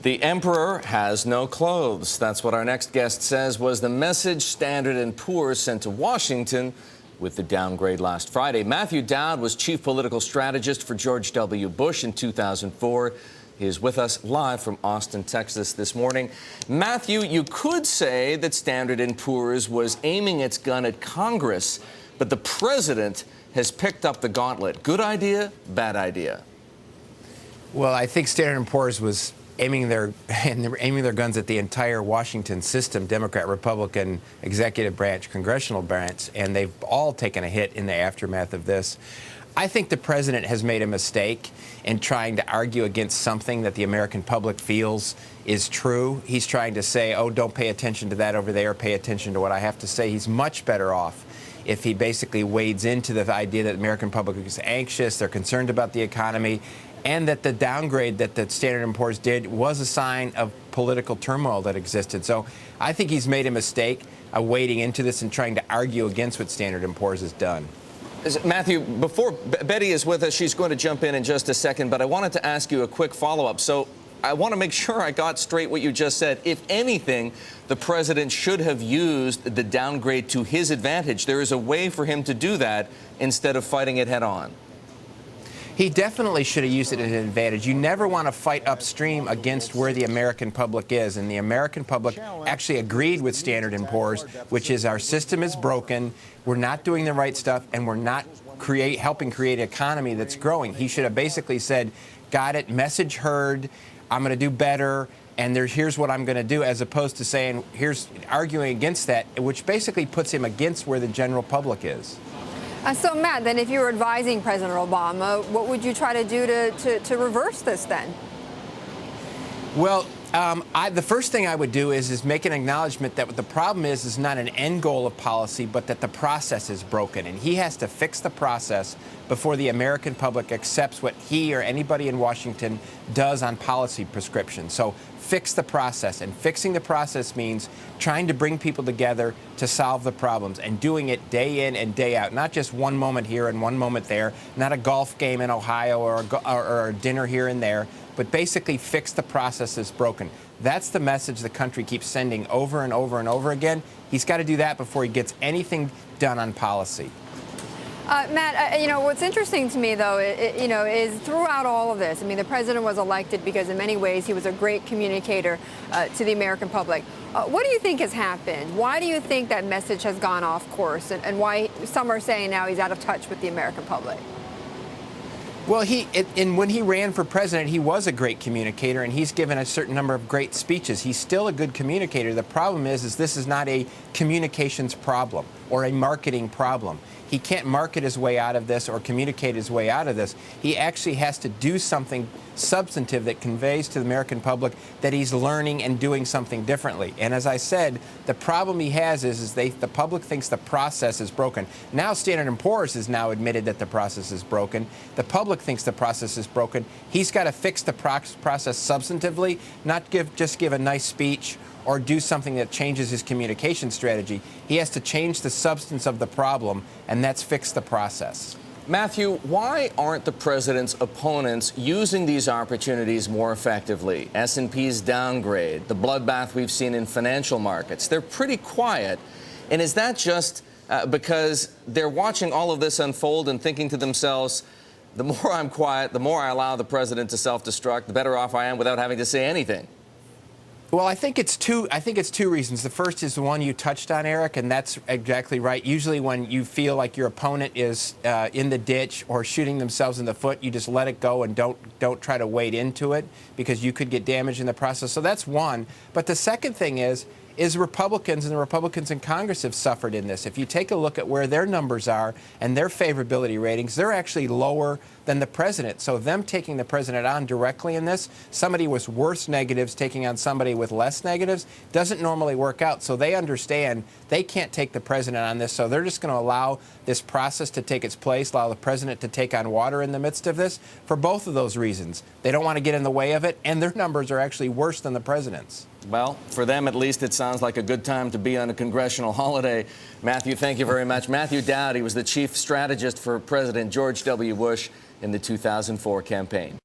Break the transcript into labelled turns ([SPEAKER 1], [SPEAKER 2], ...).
[SPEAKER 1] The emperor has no clothes. That's what our next guest says was the message Standard & Poor's sent to Washington with the downgrade last Friday. Matthew Dowd was chief political strategist for George W. Bush in 2004. He is with us live from Austin, Texas this morning. Matthew, you could say that Standard & Poor's was aiming its gun at Congress, but the president has picked up the gauntlet. Good idea, bad idea?
[SPEAKER 2] Well, I think Standard & Poor's was aiming their guns at the entire Washington system, Democrat, Republican, executive branch, congressional branch, and they've all taken a hit in the aftermath of this. I think the president has made a mistake in trying to argue against something that the American public feels is true. He's trying to say, oh, don't pay attention to that over there, pay attention to what I have to say. He's much better off if he basically wades into the idea that the American public is anxious, they're concerned about the economy, and that the downgrade that the Standard & Poor's did was a sign of political turmoil that existed. So I think he's made a mistake wading into this and trying to argue against what Standard & Poor's has done.
[SPEAKER 1] Matthew, before Betty is with us, she's going to jump in just a second, but I wanted to ask you a quick follow-up. So I want to make sure I got straight what you just said. If anything, the president should have used the downgrade to his advantage. There is a way for him to do that instead of fighting it head on.
[SPEAKER 2] He definitely should have used it as an advantage. You never want to fight upstream against where the American public is. And the American public actually agreed with Standard & Poor's, which is our system is broken, we're not doing the right stuff, and we're not helping create an economy that's growing. He should have basically said, got it, message heard, I'm going to do better, and here's what I'm going to do, as opposed to saying, here's arguing against that, which basically puts him against where the general public is.
[SPEAKER 3] So, Matt, then if you were advising President Obama, what would you try to do to reverse this then?
[SPEAKER 2] Well, the first thing I would do is make an acknowledgement that what the problem is not an end goal of policy, but that the process is broken. And he has to fix the process before the American public accepts what he or anybody in Washington does on policy prescription. So fix the process. And fixing the process means trying to bring people together to solve the problems and doing it day in and day out, not just one moment here and one moment there, not a golf game in Ohio or a dinner here and there, but basically fix the process that's broken. That's the message the country keeps sending over and over and over again. He's got to do that before he gets anything done on policy.
[SPEAKER 3] Matt, what's interesting to me, though, is throughout all of this, I mean, the president was elected because in many ways he was a great communicator to the American public. What do you think has happened? Why do you think that message has gone off course, and why some are saying now he's out of touch with the American public?
[SPEAKER 2] Well, when he ran for president, he was a great communicator, and he's given a certain number of great speeches. He's still a good communicator. The problem is this is not a communications problem or a marketing problem. He can't market his way out of this or communicate his way out of this. He actually has to do something substantive that conveys to the American public that he's learning and doing something differently. And as I said, the problem he has is the public thinks the process is broken. Now Standard & Poor's has now admitted that the process is broken. The public thinks the process is broken. He's got to fix the process substantively, not just give a nice speech or do something that changes his communication strategy. He has to change the substance of the problem, and that's fix the process.
[SPEAKER 1] Matthew, why aren't the president's opponents using these opportunities more effectively? S&P's downgrade, the bloodbath we've seen in financial markets, they're pretty quiet. And is that just because they're watching all of this unfold and thinking to themselves, the more I'm quiet, the more I allow the president to self-destruct, the better off I am without having to say anything?
[SPEAKER 2] Well, I think it's two reasons. The first is the one you touched on, Eric, and that's exactly right. Usually when you feel like your opponent is in the ditch or shooting themselves in the foot, you just let it go and don't try to wade into it because you could get damaged in the process. So that's one. But the second thing is Republicans and the Republicans in Congress have suffered in this. If you take a look at where their numbers are and their favorability ratings, they're actually lower than the president. So them taking the president on directly in this, somebody with worse negatives taking on somebody with less negatives, doesn't normally work out. So they understand they can't take the president on this. So they're just going to allow this process to take its place, allow the president to take on water in the midst of this for both of those reasons. They don't want to get in the way of it, and their numbers are actually worse than the president's.
[SPEAKER 1] Well, for them at least, it sounds like a good time to be on a congressional holiday. Matthew, thank you very much. Matthew Dowd, he was the chief strategist for President George W. Bush in the 2004 campaign.